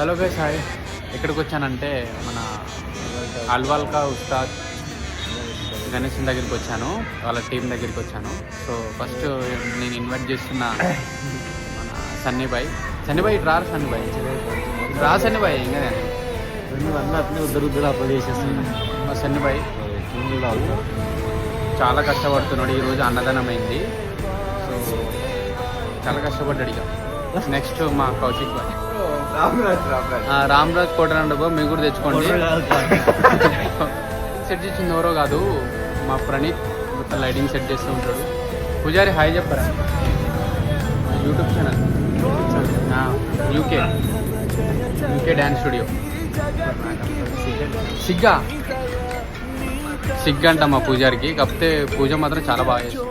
Hello guys hi. ఎక్కడికి వచ్చానంటే మన అల్వాల్కా ఉస్తాద్ గణేష్ దగ్గరికి వచ్చాను, వాళ్ళ టీం దగ్గరికి వచ్చాను. సో ఫస్ట్ నేను ఇన్వైట్ చేస్తున్న మన సన్నీబాయ్ ఇటు రారు. సన్నీబాయ్ ఇంకా ఉద్దరు అప్లోడ్ చేసేస్తున్నా. మా సన్నీబాయ్ చాలా కష్టపడుతున్నాడు. ఈరోజు అన్నదానం అయింది. సో చాలా కష్టపడ్డాడు. ఇక నెక్స్ట్ మా కౌశిక్ బాయ్, రామ్రాజ్ కోటరండబో మీకు కూడా తెచ్చుకోండి. సెట్ చేసింది ఎవరో కాదు, మా ప్రణీత్ మొత్తం లైటింగ్ సెట్ చేస్తూ ఉంటాడు. పూజారి హాయ్ చెప్పరా. YouTube channel UK dance studio. సిగ్గా అంట మా పూజారికి, కాకపోతే పూజ మాత్రం చాలా బాగా చేస్తుంది.